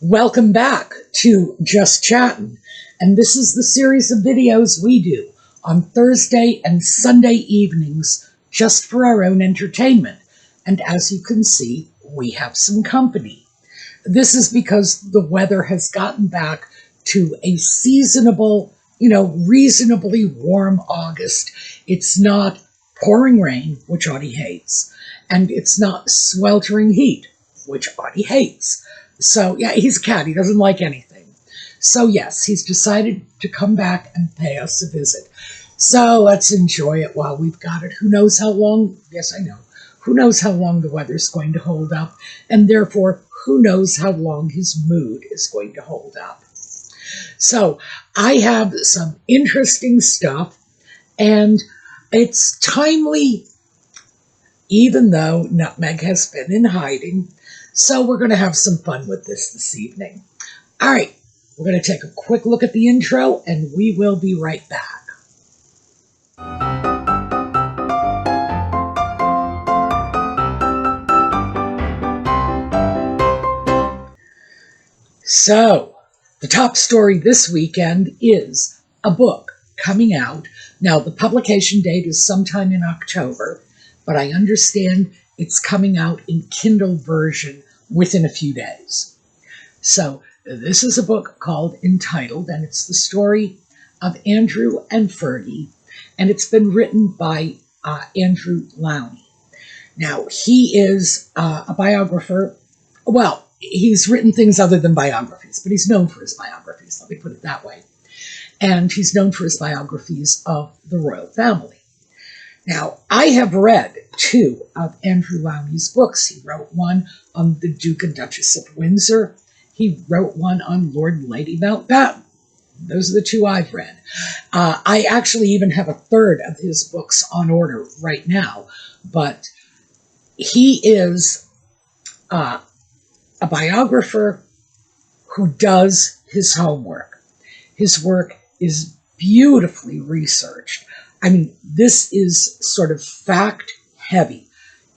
Welcome back to Just Chattin', and this is the series of videos we do on Thursday and Sunday evenings just for our own entertainment. And as you can see, we have some company. This is because the weather has gotten back to a seasonable, reasonably warm August. It's not pouring rain, which Audie hates, and it's not sweltering heat, which Audie hates. So, yeah, he's a cat. He doesn't like anything. So, yes, he's decided to come back and pay us a visit. So let's enjoy it while we've got it. Who knows how long? Yes, I know. Who knows how long the weather's going to hold up? And therefore, who knows how long his mood is going to hold up? So I have some interesting stuff, and it's timely, even though Nutmeg has been in hiding. So we're going to have some fun with this evening. All right, we're going to take a quick look at the intro, and we will be right back. So, the top story this weekend is a book coming out. Now, the publication date is sometime in October, but I understand it's coming out in Kindle version within a few days. So this is a book entitled, and it's the story of Andrew and Fergie, and it's been written by Andrew Lownie. Now, he is a biographer. Well, he's written things other than biographies, but he's known for his biographies, let me put it that way. And he's known for his biographies of the royal family. Now, I have read two of Andrew Lownie's books. He wrote one on the Duke and Duchess of Windsor. He wrote one on Lord and Lady Mountbatten. Those are the two I've read. I actually even have a third of his books on order right now. But he is a biographer who does his homework. His work is beautifully researched. I mean, this is sort of fact-heavy.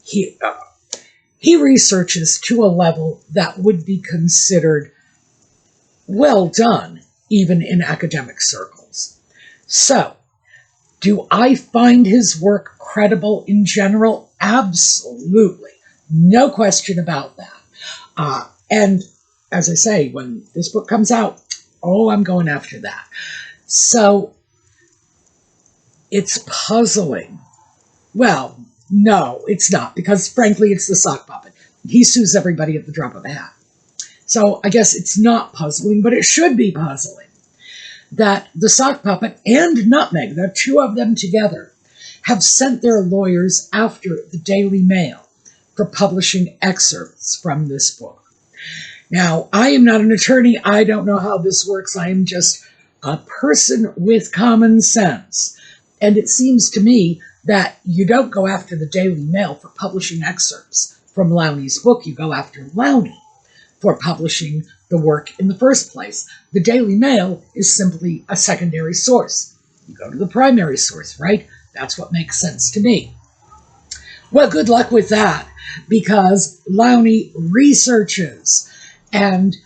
He researches to a level that would be considered well done, even in academic circles. So, do I find his work credible in general? Absolutely. No question about that. And as I say, when this book comes out, I'm going after that. So, it's puzzling. Well, no, it's not, because frankly, it's the sock puppet. He sues everybody at the drop of a hat. So I guess it's not puzzling, but it should be puzzling that the sock puppet and Nutmeg, the two of them together, have sent their lawyers after the Daily Mail for publishing excerpts from this book. Now, I am not an attorney. I don't know how this works. I am just a person with common sense. And it seems to me that you don't go after the Daily Mail for publishing excerpts from Lownie's book. You go after Lownie for publishing the work in the first place. The Daily Mail is simply a secondary source. You go to the primary source, right? That's what makes sense to me. Well, good luck with that, because Lownie researches. And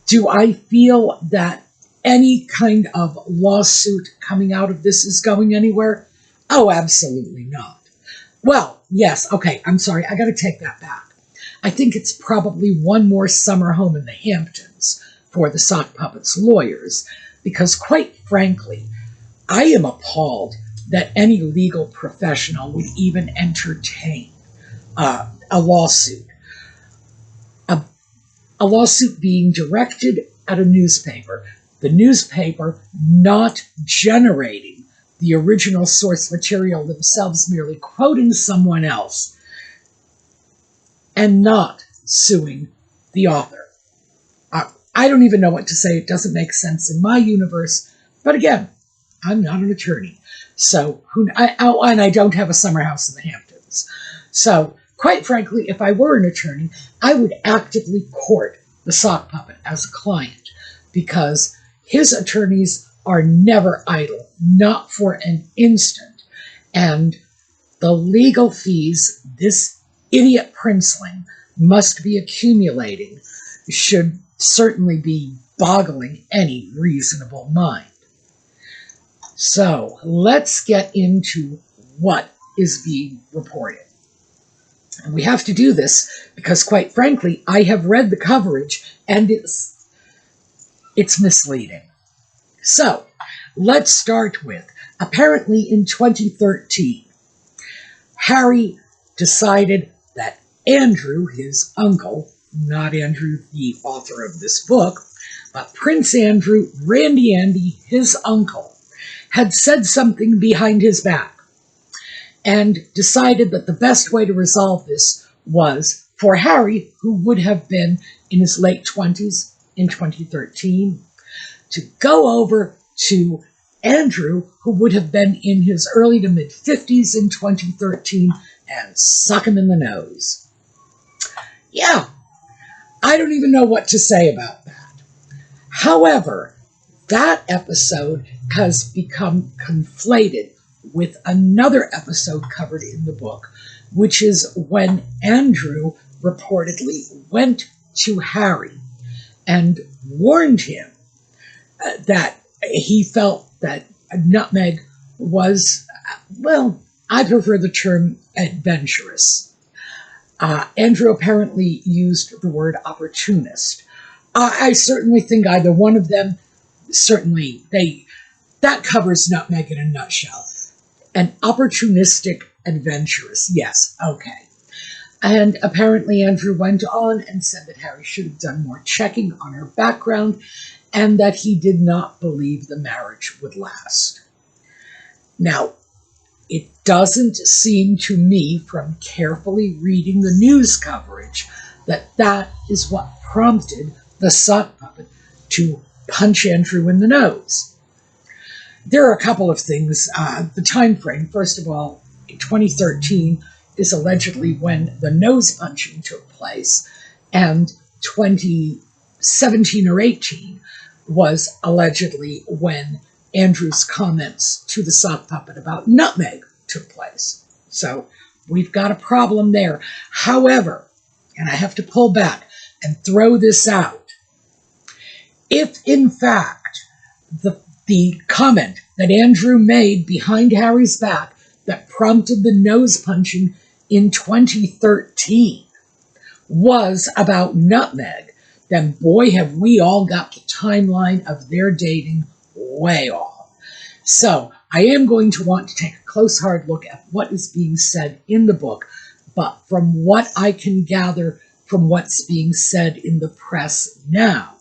do I feel that any kind of lawsuit coming out of this is going anywhere? Oh, absolutely not. Well, yes, okay, I'm sorry, I gotta take that back. I think it's probably one more summer home in the Hamptons for the sock puppet's lawyers, because quite frankly, I am appalled that any legal professional would even entertain a lawsuit. A lawsuit being directed at a newspaper. The newspaper not generating the original source material themselves, merely quoting someone else, and not suing the author. I don't even know what to say. It doesn't make sense in my universe. But again, I'm not an attorney. So, and I don't have a summer house in the Hamptons. So, quite frankly, if I were an attorney, I would actively court the sock puppet as a client, because his attorneys are never idle, not for an instant. And the legal fees this idiot princeling must be accumulating should certainly be boggling any reasonable mind. So let's get into what is being reported. And we have to do this because, quite frankly, I have read the coverage and it's misleading. So let's start with, apparently in 2013, Harry decided that Andrew, his uncle, not Andrew, the author of this book, but Prince Andrew, Randy Andy, his uncle, had said something behind his back and decided that the best way to resolve this was for Harry, who would have been in his late 20s in 2013, to go over to Andrew, who would have been in his early to mid-50s in 2013, and suck him in the nose. Yeah, I don't even know what to say about that. However, that episode has become conflated with another episode covered in the book, which is when Andrew reportedly went to Harry and warned him that he felt that Nutmeg was, well, I prefer the term adventurous. Andrew apparently used the word opportunist. I certainly think either one of them, certainly that covers Nutmeg in a nutshell. An opportunistic adventurous, yes, okay. And apparently Andrew went on and said that Harry should have done more checking on her background and that he did not believe the marriage would last. Now, it doesn't seem to me, from carefully reading the news coverage, that that is what prompted the sock puppet to punch Andrew in the nose. There are a couple of things. The time frame, first of all, 2013 is allegedly when the nose punching took place, and 2017 or 18 was allegedly when Andrew's comments to the sock puppet about Nutmeg took place. So we've got a problem there. However, and I have to pull back and throw this out, if in fact the comment that Andrew made behind Harry's back that prompted the nose punching in 2013 was about Nutmeg, then boy, have we all got the timeline of their dating way off. So I am going to want to take a close, hard look at what is being said in the book, but from what I can gather from what's being said in the press now,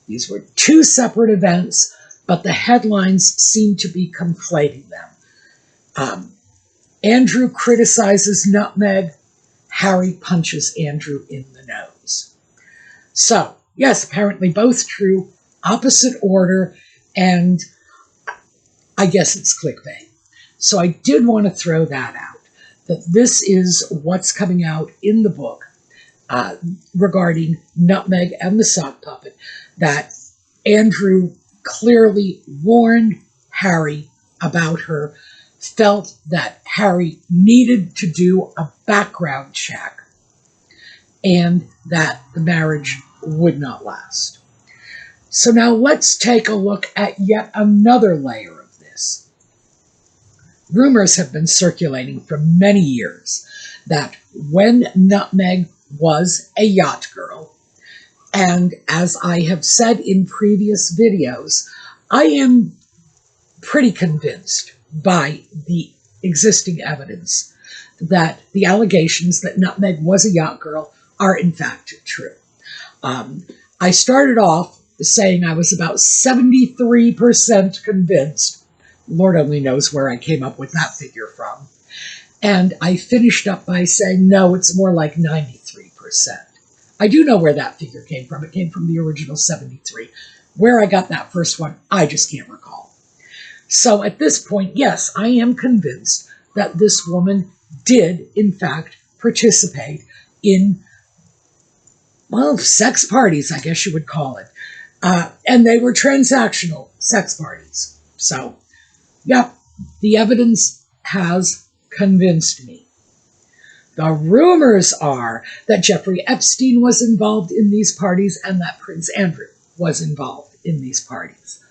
these were two separate events, but the headlines seem to be conflating them. Andrew criticizes Nutmeg, Harry punches Andrew in the nose. So, yes, apparently both true, opposite order, and I guess it's clickbait. So I did want to throw that out, that this is what's coming out in the book regarding Nutmeg and the sock puppet, that Andrew clearly warned Harry about her, felt that Harry needed to do a background check, and that the marriage would not last. So now let's take a look at yet another layer of this. Rumors have been circulating for many years that when Nutmeg was a yacht girl, and as I have said in previous videos, I am pretty convinced by the existing evidence that the allegations that Nutmeg was a yacht girl are in fact true. I started off saying I was about 73% convinced. Lord only knows where I came up with that figure from. And I finished up by saying, no, it's more like 93%. I do know where that figure came from. It came from the original 73. Where I got that first one, I just can't recall. So at this point, yes, I am convinced that this woman did, in fact, participate in, well, sex parties, I guess you would call it. And they were transactional sex parties. So, yeah, the evidence has convinced me. The rumors are that Jeffrey Epstein was involved in these parties and that Prince Andrew was involved in these parties.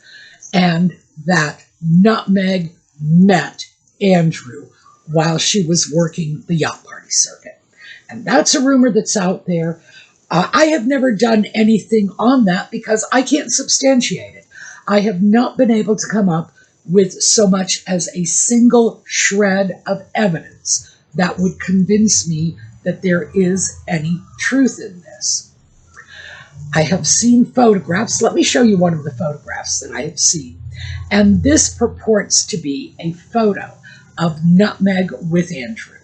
And that Nutmeg met Andrew while she was working the yacht party circuit. And that's a rumor that's out there. I have never done anything on that because I can't substantiate it. I have not been able to come up with so much as a single shred of evidence that would convince me that there is any truth in this. I have seen photographs. Let me show you one of the photographs that I have seen. And this purports to be a photo of Nutmeg with Andrew.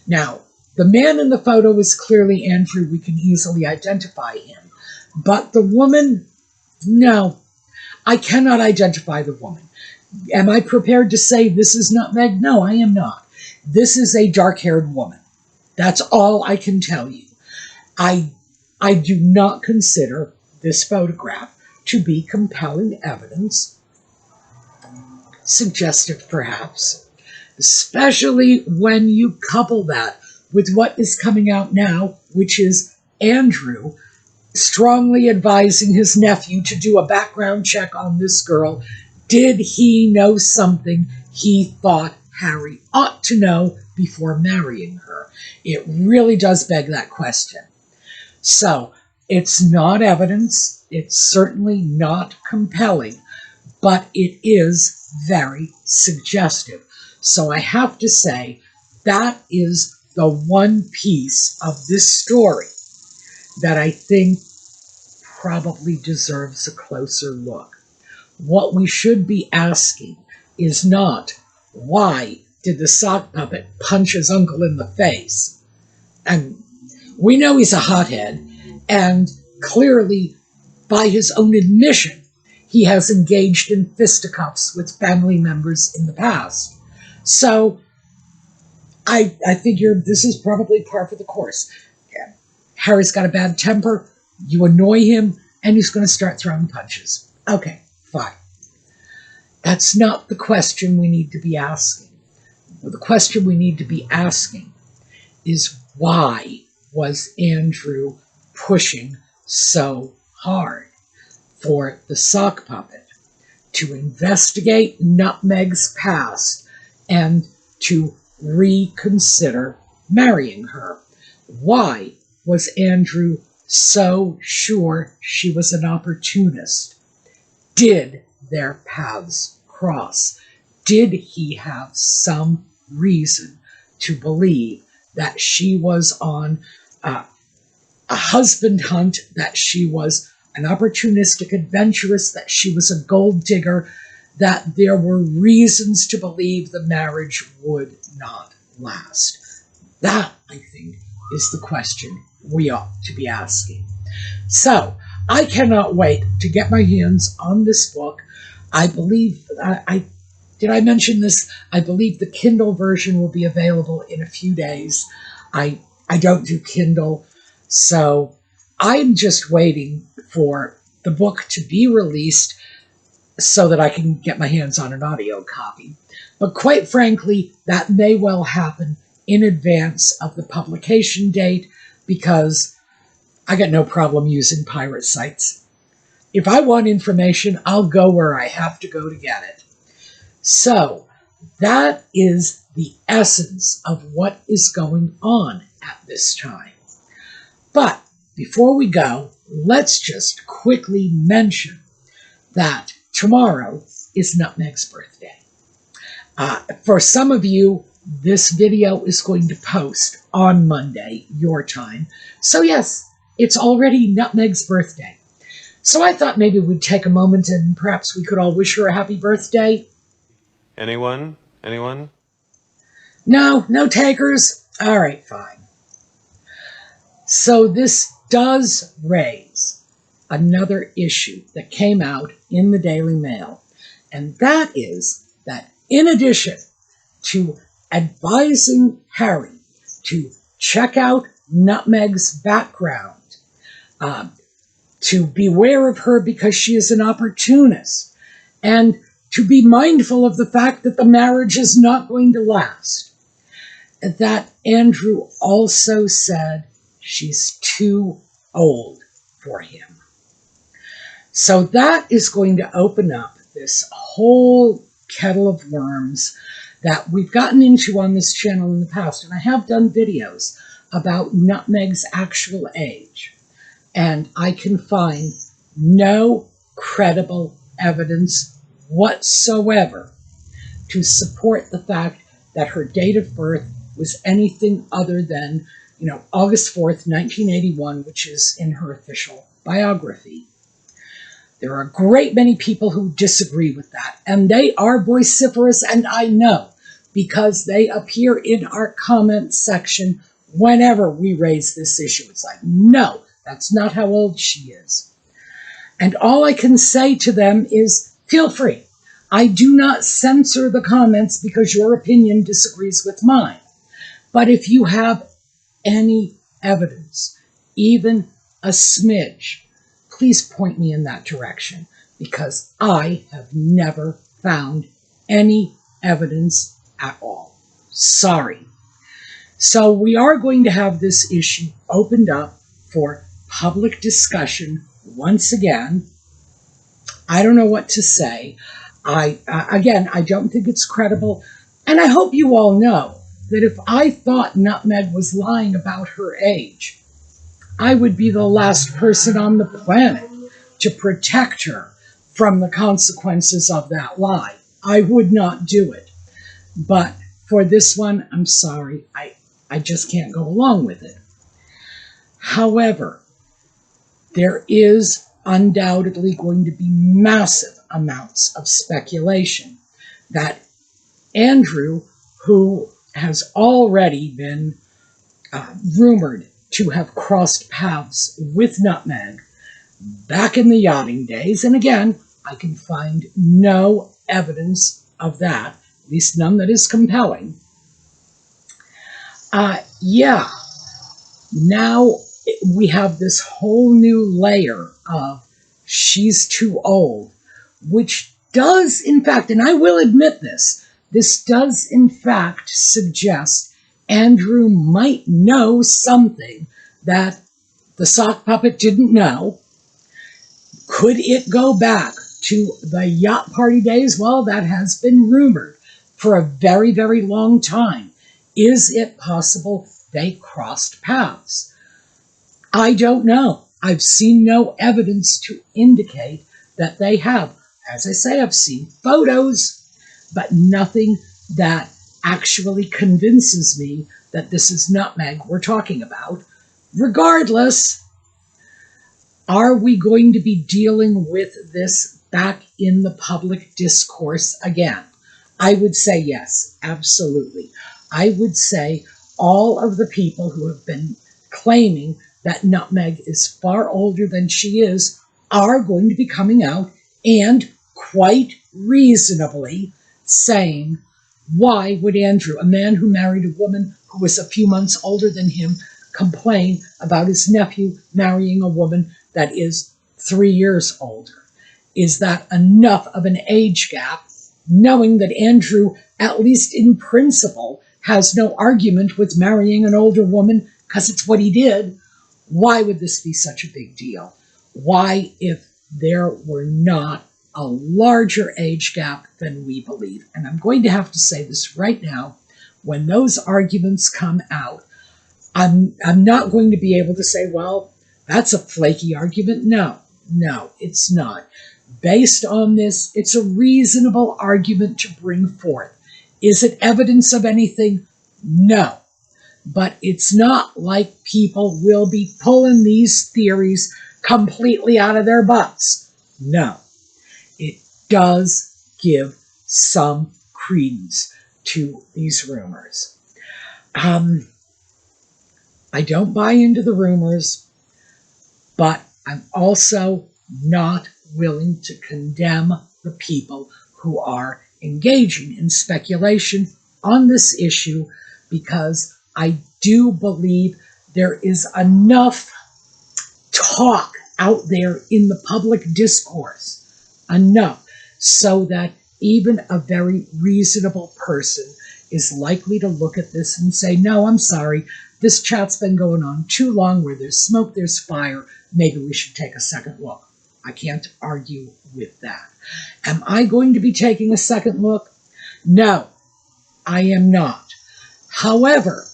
Now, the man in the photo is clearly Andrew. We can easily identify him. But the woman, no, I cannot identify the woman. Am I prepared to say this is Nutmeg? No, I am not. This is a dark-haired woman. That's all I can tell you. I do not consider this photograph to be compelling evidence, suggestive perhaps, especially when you couple that with what is coming out now, which is Andrew strongly advising his nephew to do a background check on this girl. Did he know something he thought Harry ought to know before marrying her? It really does beg that question. So, it's not evidence, it's certainly not compelling, but it is very suggestive. So I have to say, that is the one piece of this story that I think probably deserves a closer look. What we should be asking is not, why did the sock puppet punch his uncle in the face? And we know he's a hothead, and clearly, by his own admission, he has engaged in fisticuffs with family members in the past. So, I figure this is probably par for the course. Harry's got a bad temper, you annoy him, and he's going to start throwing punches. Okay, fine. That's not the question we need to be asking. The question we need to be asking is, why was Andrew pushing so hard for the sock puppet to investigate Nutmeg's past and to reconsider marrying her? Why was Andrew so sure she was an opportunist? Did their paths cross? Did he have some reason to believe that she was on a husband hunt, that she was an opportunistic adventuress, that she was a gold digger, that there were reasons to believe the marriage would not last? That, I think, is the question we ought to be asking. So, I cannot wait to get my hands on this book. I believe, did I mention this? I believe the Kindle version will be available in a few days. I don't do Kindle, so I'm just waiting for the book to be released so that I can get my hands on an audio copy. But quite frankly, that may well happen in advance of the publication date, because I got no problem using pirate sites. If I want information, I'll go where I have to go to get it. So, that is the essence of what is going on at this time. But before we go, let's just quickly mention that tomorrow is Nutmeg's birthday. For some of you, this video is going to post on Monday, your time. So yes, it's already Nutmeg's birthday. So I thought maybe we'd take a moment and perhaps we could all wish her a happy birthday. Anyone? Anyone? No takers? All right, fine. So this does raise another issue that came out in the Daily Mail, and that is that in addition to advising Harry to check out Nutmeg's background, to beware of her because she is an opportunist, and to be mindful of the fact that the marriage is not going to last, that Andrew also said she's too old for him. So that is going to open up this whole kettle of worms that we've gotten into on this channel in the past. And I have done videos about Nutmeg's actual age. And I can find no credible evidence whatsoever to support the fact that her date of birth was anything other than, August 4th, 1981, which is in her official biography. There are a great many people who disagree with that, and they are vociferous, and I know, because they appear in our comment section whenever we raise this issue. It's like, no, that's not how old she is. And all I can say to them is, feel free. I do not censor the comments because your opinion disagrees with mine. But if you have any evidence, even a smidge, please point me in that direction, because I have never found any evidence at all. Sorry. So we are going to have this issue opened up for public discussion once again. I don't know what to say. I don't think it's credible. And I hope you all know that if I thought Nutmeg was lying about her age, I would be the last person on the planet to protect her from the consequences of that lie. I would not do it. But for this one, I'm sorry. I just can't go along with it. However, there is undoubtedly going to be massive amounts of speculation that Andrew, who has already been rumored to have crossed paths with Nutmeg back in the yachting days, and again, I can find no evidence of that, at least none that is compelling. Now we have this whole new layer of she's too old, which does, in fact, and I will admit this does, in fact, suggest Andrew might know something that the sock puppet didn't know. Could it go back to the yacht party days? Well, that has been rumored for a very, very long time. Is it possible they crossed paths? I don't know. I've seen no evidence to indicate that they have. As I say, I've seen photos, but nothing that actually convinces me that this is Nutmeg we're talking about. Regardless, are we going to be dealing with this back in the public discourse again? I would say yes, absolutely. I would say all of the people who have been claiming that Nutmeg is far older than she is are going to be coming out and quite reasonably saying, why would Andrew, a man who married a woman who was a few months older than him, complain about his nephew marrying a woman that is 3 years older? Is that enough of an age gap, knowing that Andrew, at least in principle, has no argument with marrying an older woman because it's what he did? Why would this be such a big deal? Why, if there were not a larger age gap than we believe? And I'm going to have to say this right now. When those arguments come out, I'm not going to be able to say, well, that's a flaky argument. No, it's not. Based on this, it's a reasonable argument to bring forth. Is it evidence of anything? No. But it's not like people will be pulling these theories completely out of their butts. No. It does give some credence to these rumors. I don't buy into the rumors, but I'm also not willing to condemn the people who are engaging in speculation on this issue, because I do believe there is enough talk out there in the public discourse, enough so that even a very reasonable person is likely to look at this and say, no, I'm sorry, this chat's been going on too long. Where there's smoke, there's fire. Maybe we should take a second look. I can't argue with that. Am I going to be taking a second look? No, I am not. However,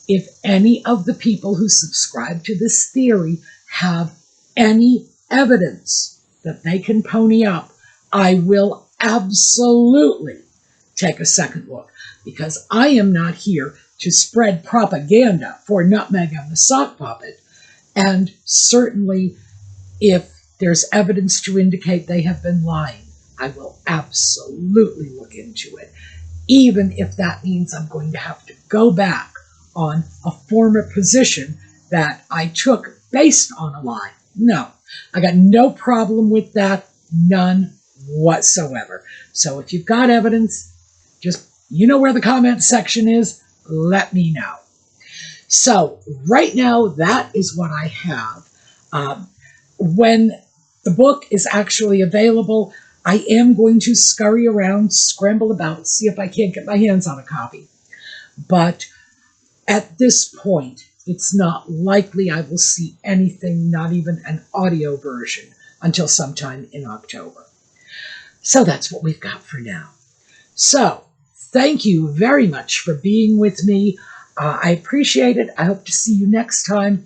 if any of the people who subscribe to this theory have any evidence that they can pony up, I will absolutely take a second look, because I am not here to spread propaganda for Nutmeg and the sock puppet. And certainly, if there's evidence to indicate they have been lying, I will absolutely look into it, even if that means I'm going to have to go back on a former position that I took based on a lie. No, I got no problem with that, none whatsoever. So if you've got evidence, just, you know where the comment section is, let me know. So right now, that is what I have. When the book is actually available, I am going to scurry around, scramble about, see if I can't get my hands on a copy. But at this point, it's not likely I will see anything, not even an audio version, until sometime in October. So that's what we've got for now. So thank you very much for being with me. I appreciate it. I hope to see you next time.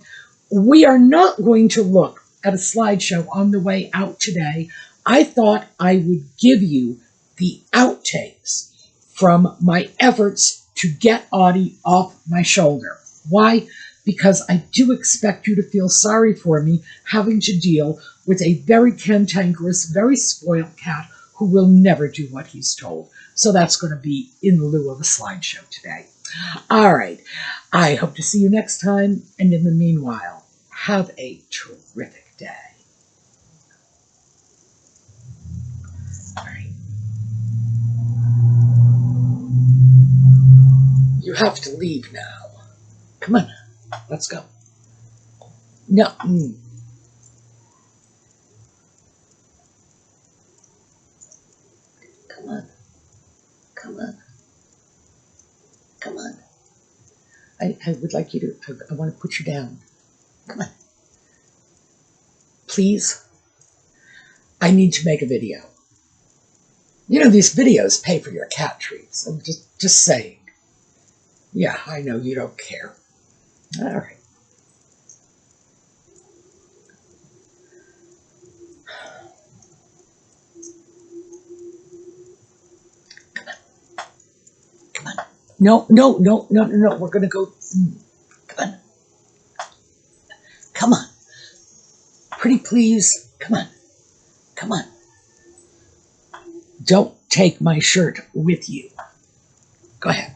We are not going to look at a slideshow on the way out today. I thought I would give you the outtakes from my efforts to get Audie off my shoulder. Why? Because I do expect you to feel sorry for me having to deal with a very cantankerous, very spoiled cat who will never do what he's told. So that's going to be in lieu of a slideshow today. All right. I hope to see you next time. And in the meanwhile, have a terrific day. All right. You have to leave now. Come on. Let's go. No. Come on. Come on. Come on. I would like you to, I want to put you down. Come on. Please. I need to make a video. You know, these videos pay for your cat treats. I'm just saying. Yeah, I know you don't care. All right. Come on. Come on. No. We're going to go. Come on. Come on. Pretty please. Come on. Come on. Don't take my shirt with you. Go ahead.